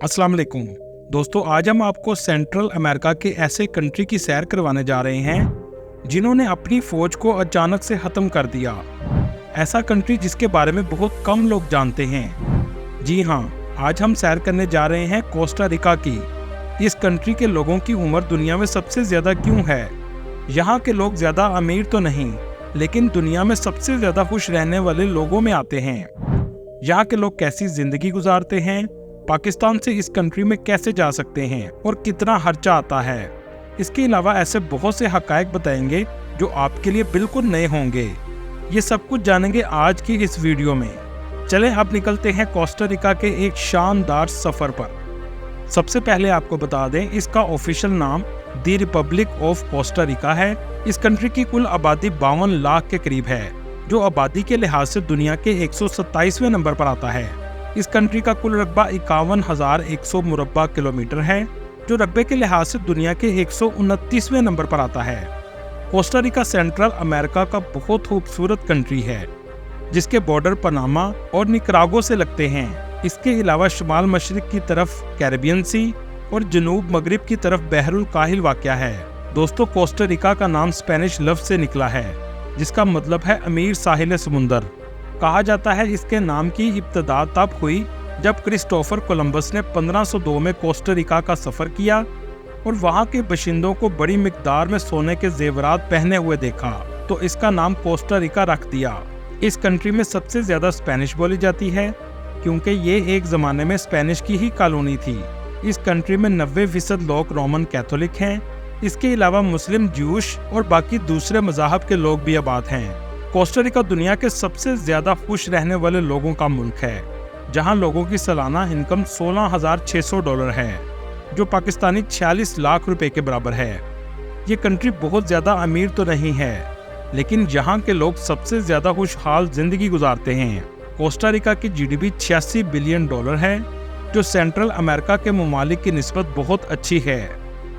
अस्सलाम वालेकुम दोस्तों, आज हम आपको सेंट्रल अमेरिका के ऐसे कंट्री की सैर करवाने जा रहे हैं जिन्होंने अपनी फौज को अचानक से खत्म कर दिया। ऐसा कंट्री जिसके बारे में बहुत कम लोग जानते हैं। जी हाँ, आज हम सैर करने जा रहे हैं कोस्टा रिका की। इस कंट्री के लोगों की उम्र दुनिया में सबसे ज्यादा क्यों है? यहाँ के लोग ज्यादा अमीर तो नहीं, लेकिन दुनिया में सबसे ज्यादा खुश रहने वाले लोगों में आते हैं। यहाँ के लोग कैसी जिंदगी गुजारते हैं, पाकिस्तान से इस कंट्री में कैसे जा सकते हैं और कितना खर्चा आता है। इसके अलावा ऐसे बहुत से हकायक बताएंगे जो आपके लिए बिल्कुल नए होंगे। ये सब कुछ जानेंगे आज की इस वीडियो में। चलें अब निकलते हैं कोस्टा रिका के एक शानदार सफर पर। सबसे पहले आपको बता दें, इसका ऑफिशियल नाम the Republic of Costa Rica है। इस कंट्री की कुल आबादी 52 लाख के करीब है, जो आबादी के लिहाज से दुनिया के 127वें नंबर पर आता है। इस कंट्री का कुल रकबा 51,100 मुरब्बा किलोमीटर है, जो रकबे के लिहाज से दुनिया के 129वें नंबर पर आता है। कोस्टा रिका सेंट्रल अमेरिका का बहुत खूबसूरत कंट्री है, जिसके बॉर्डर पनामा और निकरागो से लगते हैं। इसके अलावा शुमाल मशरिक की तरफ कैरिबियन सी और जनूब मगरिब की तरफ बहरुल काहिल वाक़या है। दोस्तों, कोस्टा रिका का नाम स्पेनिश लफ्ज़ से निकला है, जिसका मतलब है अमीर साहिल समुंदर। कहा जाता है इसके नाम की इब्तिदा तब हुई जब क्रिस्टोफर कोलंबस ने 1502 में कोस्टा रिका का सफर किया और वहां के बाशिंदों को बड़ी मिकदार में सोने के जेवरात पहने हुए देखा, तो इसका नाम कोस्टा रिका रख दिया। इस कंट्री में सबसे ज्यादा स्पेनिश बोली जाती है, क्योंकि ये एक जमाने में स्पेनिश की ही कॉलोनी थी। इस कंट्री में 90% लोग रोमन कैथोलिक हैं। इसके अलावा मुस्लिम, जूश और बाकी दूसरे मज़ाहब के लोग भी आबाद हैं। कोस्टा रिका दुनिया के सबसे ज्यादा खुश रहने वाले लोगों का मुल्क है, जहां लोगों की सालाना इनकम $16,600 है, जो पाकिस्तानी 46 लाख रुपए के बराबर है। ये कंट्री बहुत ज्यादा अमीर तो नहीं है, लेकिन यहाँ के लोग सबसे ज्यादा खुशहाल जिंदगी गुजारते हैं। कोस्टा रिका की GDP $86 बिलियन है, जो सेंट्रल अमेरिका के ममालिक की निस्बत बहुत अच्छी है।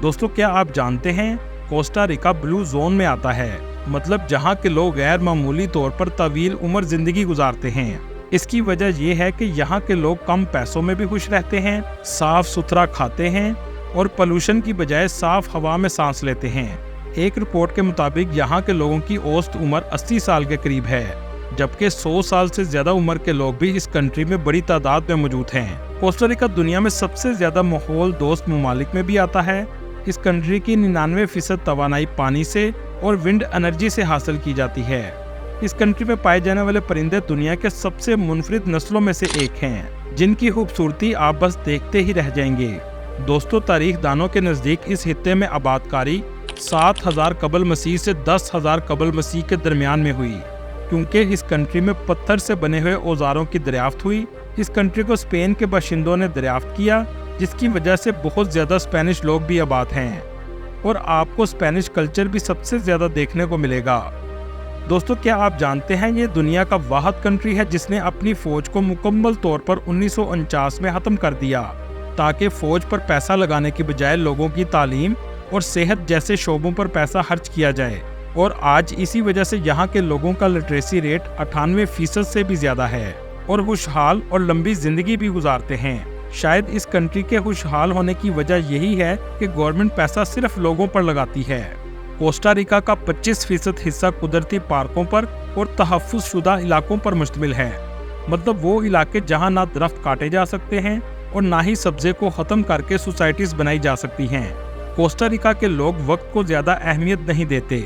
दोस्तों, क्या आप जानते हैं कोस्टा रिका ब्लू जोन में आता है, मतलब जहां के लोग गैर मामूली तौर पर तवील उम्र जिंदगी गुजारते हैं। इसकी वजह यह है कि यहाँ के लोग कम पैसों में भी खुश रहते हैं, साफ सुथरा खाते हैं और पोल्यूशन की बजाय साफ हवा में सांस लेते हैं। एक रिपोर्ट के मुताबिक यहाँ के लोगों की औसत उम्र 80 साल के करीब है, जबकि 100 साल से ज्यादा उम्र के लोग भी इस कंट्री में बड़ी तादाद में मौजूद हैं। कोस्टा रिका दुनिया में सबसे ज्यादा माहौल दोस्त ममालिक में भी आता है। इस कंट्री की 99% तवानाई पानी से और विंड एनर्जी से हासिल की जाती है। इस कंट्री में पाए जाने वाले परिंदे दुनिया के सबसे मुनफरिद नस्लों में से एक हैं, जिनकी खूबसूरती आप बस देखते ही रह जाएंगे। दोस्तों, तारीख दानों के नज़दीक इस हिस्से में आबादकारी 7,000 कबल मसीह से 10,000 कबल मसीह के दरमियान में हुई, क्योंकि इस कंट्री में पत्थर से बने हुए औजारों की दरियाफ्त हुई। इस कंट्री को स्पेन के बाशिंदों ने दरियाफ्त किया, जिसकी वजह से बहुत ज्यादा स्पेनिश लोग भी आबाद हैं और आपको स्पेनिश कल्चर भी सबसे ज्यादा देखने को मिलेगा। दोस्तों, क्या आप जानते हैं ये दुनिया का वाहिद कंट्री है जिसने अपनी फौज को मुकम्मल तौर पर 1949 में खत्म कर दिया, ताकि फौज पर पैसा लगाने की बजाय लोगों की तालीम और सेहत जैसे शोबों पर पैसा खर्च किया जाए। और आज इसी वजह से यहाँ के लोगों का लिटरेसी रेट 98% से भी ज्यादा है और खुशहाल और लंबी जिंदगी भी गुजारते हैं। शायद इस कंट्री के खुशहाल होने की वजह यही है कि गवर्नमेंट पैसा सिर्फ लोगों पर लगाती है। कोस्टा रिका का 25% हिस्सा कुदरती पार्कों पर और तहफ्फुज़शुदा इलाकों पर मुश्तमिल है, मतलब वो इलाके जहां ना दरख्त काटे जा सकते हैं और ना ही सब्जे को खत्म करके सोसाइटीज बनाई जा सकती हैं। कोस्टा रिका के लोग वक्त को ज्यादा अहमियत नहीं देते।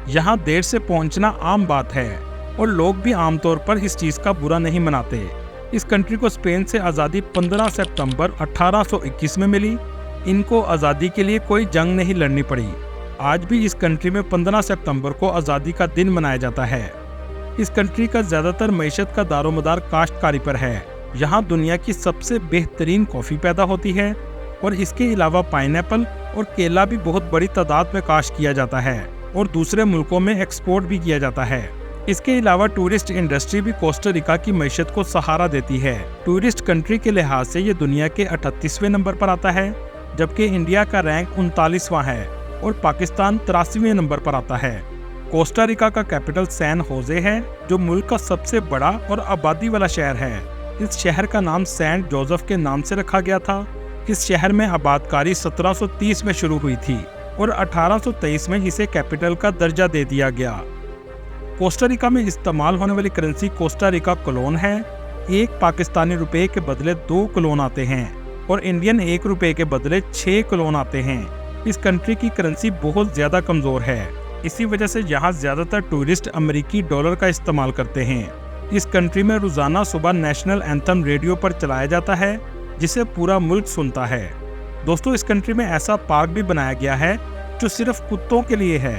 यहाँ देर से पहुँचना आम बात है और लोग भी आमतौर पर इस चीज का बुरा नहीं मनाते। इस कंट्री को स्पेन से आज़ादी 15 सितंबर 1821 में मिली। इनको आज़ादी के लिए कोई जंग नहीं लड़नी पड़ी। आज भी इस कंट्री में 15 सितंबर को आज़ादी का दिन मनाया जाता है। इस कंट्री का ज़्यादातर मईशत का दारोमदार काश्तकारी पर है। यहाँ दुनिया की सबसे बेहतरीन कॉफ़ी पैदा होती है और इसके अलावा पाइनएप्पल और केला भी बहुत बड़ी तादाद में काश्त किया जाता है और दूसरे मुल्कों में एक्सपोर्ट भी किया जाता है। इसके अलावा टूरिस्ट इंडस्ट्री भी कोस्टा रिका की मईशत को सहारा देती है। टूरिस्ट कंट्री के लिहाज से ये दुनिया के 38वें नंबर पर आता है, जबकि इंडिया का रैंक 39वां है और पाकिस्तान 83वें नंबर पर आता है। कोस्टा रिका का कैपिटल सैन होजे है, जो मुल्क का सबसे बड़ा और आबादी वाला शहर है। इस शहर का नाम सेंट जोसेफ के नाम से रखा गया था इस शहर में आबादकारी 1730 में शुरू हुई थी और 1823 में इसे कैपिटल का दर्जा दे दिया गया। कोस्टा रिका में इस्तेमाल होने वाली करेंसी कोस्टा रिका कोलोन है। एक पाकिस्तानी रुपए के बदले 2 कोलोन आते हैं और इंडियन 1 रुपए के बदले 6 कोलोन आते हैं। इस कंट्री की करेंसी बहुत ज़्यादा कमज़ोर है, इसी वजह से यहाँ ज़्यादातर टूरिस्ट अमेरिकी डॉलर का इस्तेमाल करते हैं। इस कंट्री में रोज़ाना सुबह नेशनल एंथम रेडियो पर चलाया जाता है, जिसे पूरा मुल्क सुनता है। दोस्तों, इस कंट्री में ऐसा पार्क भी बनाया गया है जो सिर्फ कुत्तों के लिए है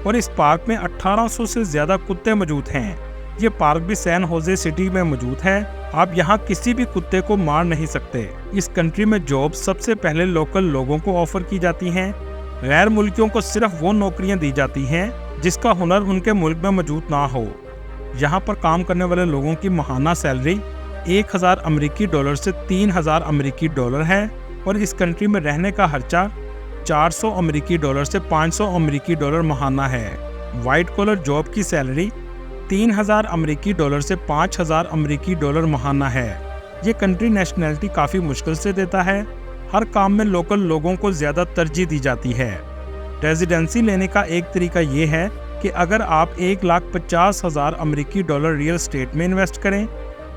और इस पार्क में 1800 से ज़्यादा कुत्ते मौजूद हैं। ये पार्क भी सैन होजे सिटी में मौजूद है। आप यहाँ किसी भी कुत्ते को मार नहीं सकते। इस कंट्री में जॉब सबसे पहले लोकल लोगों को ऑफर की जाती हैं। गैर मुल्कियों को सिर्फ वो नौकरियाँ दी जाती हैं जिसका हुनर उनके मुल्क में मौजूद ना हो। यहाँ पर काम करने वाले लोगों की माहाना सैलरी 1000 अमेरिकी डॉलर से 3000 अमेरिकी डॉलर है और इस कंट्री में रहने का खर्चा 400 अमेरिकी डॉलर से 500 अमेरिकी डॉलर माहाना है। वाइट कॉलर जॉब की सैलरी 3000 अमेरिकी डॉलर से 5000 अमेरिकी डॉलर माहाना है। ये कंट्री नेशनैलिटी काफ़ी मुश्किल से देता है। हर काम में लोकल लोगों को ज़्यादा तरजीह दी जाती है। रेजिडेंसी लेने का एक तरीका ये है कि अगर आप 1,50,000 अमेरिकी डॉलर रियल एस्टेट में इन्वेस्ट करें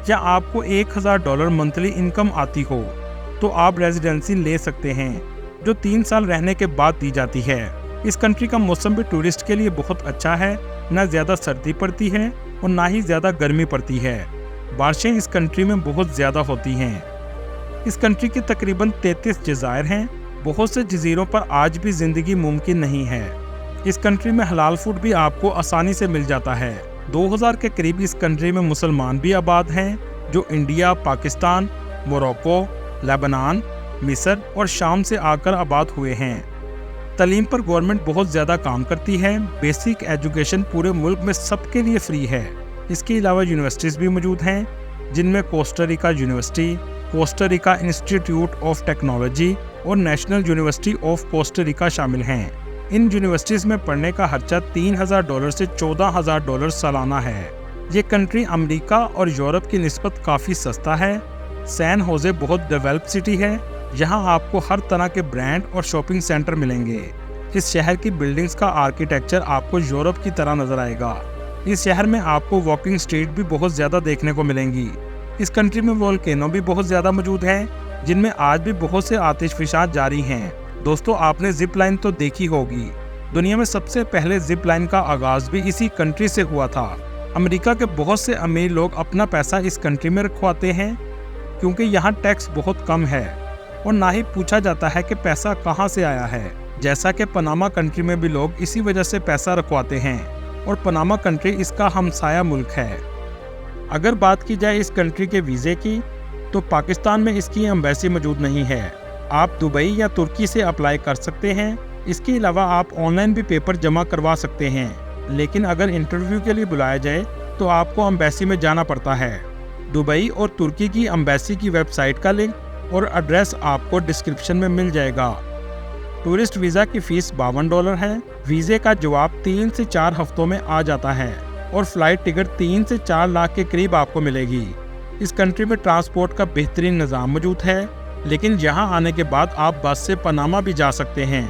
या आपको 1000 डॉलर मंथली इनकम आती हो तो आप रेजिडेंसी ले सकते हैं, जो 3 साल रहने के बाद दी जाती है। इस कंट्री का मौसम भी टूरिस्ट के लिए बहुत अच्छा है। न ज़्यादा सर्दी पड़ती है और ना ही ज़्यादा गर्मी पड़ती है। बारिशें इस कंट्री में बहुत ज़्यादा होती हैं। इस कंट्री के तकरीबन 33 जज़ायर हैं। बहुत से जजीरों पर आज भी ज़िंदगी मुमकिन नहीं है। इस कंट्री में हलाल फूड भी आपको आसानी से मिल जाता है। 2000 के करीब इस कंट्री में मुसलमान भी आबाद हैं, जो इंडिया, पाकिस्तान, मोरक्को, लेबनान, मिस्र और शाम से आकर आबाद हुए हैं। तालीम पर गवर्नमेंट बहुत ज़्यादा काम करती है। बेसिक एजुकेशन पूरे मुल्क में सबके लिए फ्री है। इसके अलावा यूनिवर्सिटीज़ भी मौजूद हैं, जिनमें Costa Rica university, Costa Rica institute of technology और national university of Costa Rica शामिल हैं। इन यूनिवर्सिटीज़ में पढ़ने का खर्चा 3000 डॉलर से 14000 डॉलर सालाना है। ये कंट्री अमेरिका और यूरोप की निस्बत काफ़ी सस्ता है। सैन होजे बहुत डेवलप सिटी है। यहाँ आपको हर तरह के ब्रांड और शॉपिंग सेंटर मिलेंगे। इस शहर की बिल्डिंग्स का आर्किटेक्चर आपको यूरोप की तरह नजर आएगा। इस शहर में आपको वॉकिंग स्ट्रीट भी बहुत ज़्यादा देखने को मिलेंगी। इस कंट्री में वोल्केनो भी बहुत ज़्यादा मौजूद हैं, जिनमें आज भी बहुत से आतिशफशां जारी हैं। दोस्तों, आपने जिप लाइन तो देखी होगी। दुनिया में सबसे पहले जिप लाइन का आगाज़ भी इसी कंट्री से हुआ था। अमेरिका के बहुत से अमीर लोग अपना पैसा इस कंट्री में रखवाते हैं, क्योंकि यहाँ टैक्स बहुत कम है और ना ही पूछा जाता है कि पैसा कहाँ से आया है। जैसा कि पनामा कंट्री में भी लोग इसी वजह से पैसा रखवाते हैं और पनामा कंट्री इसका हमसाया मुल्क है। अगर बात की जाए इस कंट्री के वीज़े की, तो पाकिस्तान में इसकी एम्बेसी मौजूद नहीं है। आप दुबई या तुर्की से अप्लाई कर सकते हैं। इसके अलावा आप ऑनलाइन भी पेपर जमा करवा सकते हैं, लेकिन अगर इंटरव्यू के लिए बुलाया जाए तो आपको एम्बेसी में जाना पड़ता है। दुबई और तुर्की की एम्बेसी की वेबसाइट का लिंक और एड्रेस आपको डिस्क्रिप्शन में मिल जाएगा। टूरिस्ट वीज़ा की फ़ीस $52 है। वीज़े का जवाब 3 से 4 हफ्तों में आ जाता है और फ्लाइट टिकट 3 से 4 लाख के करीब आपको मिलेगी। इस कंट्री में ट्रांसपोर्ट का बेहतरीन निज़ाम मौजूद है, लेकिन यहाँ आने के बाद आप बस से पनामा भी जा सकते हैं।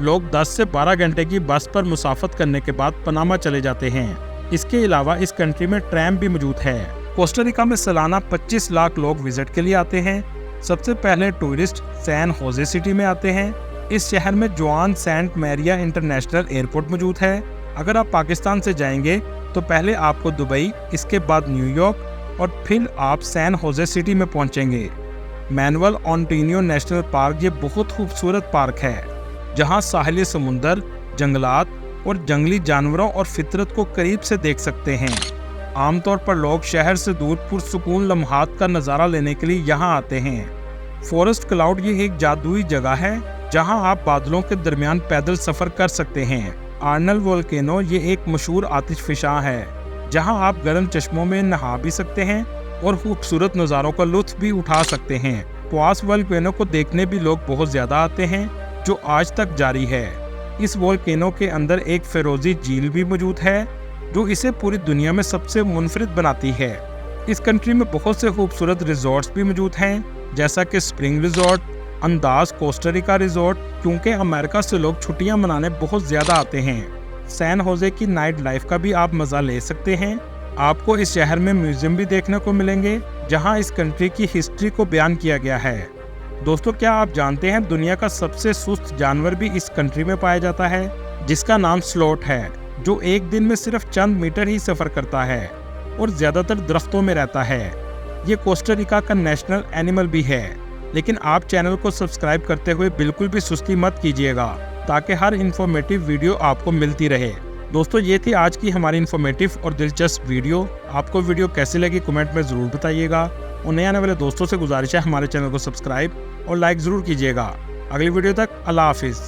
लोग 10 से 12 घंटे की बस पर मुसाफत करने के बाद पनामा चले जाते हैं। इसके अलावा इस कंट्री में ट्रैम भी मौजूद है। कोस्टा रिका में सालाना 25 लाख लोग विजिट के लिए आते हैं। सबसे पहले टूरिस्ट सैन होजे सिटी में आते हैं। इस शहर में जुआन सेंट मैरिया इंटरनेशनल एयरपोर्ट मौजूद है। अगर आप पाकिस्तान से जाएंगे तो पहले आपको दुबई, इसके बाद न्यूयॉर्क और फिर आप सैन होजे सिटी में पहुंचेंगे। मैनुअल ऑन्टेनियो नेशनल पार्क ये बहुत खूबसूरत पार्क है, जहां साहिल समुंदर, जंगलात और जंगली जानवरों और फितरत को करीब से देख सकते हैं। आमतौर पर लोग शहर से दूर पुरसुकून लम्हात का नज़ारा लेने के लिए यहाँ आते हैं। फॉरेस्ट क्लाउड ये एक जादुई जगह है, जहाँ आप बादलों के दरमियान पैदल सफ़र कर सकते हैं। आर्नल वोल्केनो ये एक मशहूर आतिशफशां है, जहाँ आप गर्म चश्मों में नहा भी सकते हैं और खूबसूरत नज़ारों का लुत्फ भी उठा सकते हैं। पुआस वोल्केनो को देखने भी लोग बहुत ज़्यादा आते हैं, जो आज तक जारी है। इस वोल्केनो के अंदर एक फिरोजी झील भी मौजूद है, जो इसे पूरी दुनिया में सबसे मुनफरिद बनाती है। इस कंट्री में बहुत से खूबसूरत रिजॉर्ट्स भी मौजूद हैं, जैसा कि स्प्रिंग रिजॉर्ट, अंदाज कोस्टा रिका रिजॉर्ट, क्योंकि अमेरिका से लोग छुट्टियां मनाने बहुत ज़्यादा आते हैं। सैन होजे की नाइट लाइफ का भी आप मज़ा ले सकते हैं। आपको इस शहर में म्यूजियम भी देखने को मिलेंगे जहां इस कंट्री की हिस्ट्री को बयान किया गया है। दोस्तों, क्या आप जानते हैं दुनिया का सबसे सुस्त जानवर भी इस कंट्री में पाया जाता है, जिसका नाम स्लोथ है, जो एक दिन में सिर्फ चंद मीटर ही सफ़र करता है और ज़्यादातर दरख्तों में रहता है। ये कोस्टा रिका का नेशनल एनिमल भी है। लेकिन आप चैनल को सब्सक्राइब करते हुए बिल्कुल भी सुस्ती मत कीजिएगा, ताकि हर इन्फॉर्मेटिव वीडियो आपको मिलती रहे। दोस्तों, ये थी आज की हमारी इन्फॉर्मेटिव और दिलचस्प वीडियो। आपको वीडियो कैसी लगी कमेंट में ज़रूर बताइएगा और नए आने वाले दोस्तों से गुजारिश है हमारे चैनल को सब्सक्राइब और लाइक ज़रूर कीजिएगा। अगली वीडियो तक अल्लाह हाफिज़।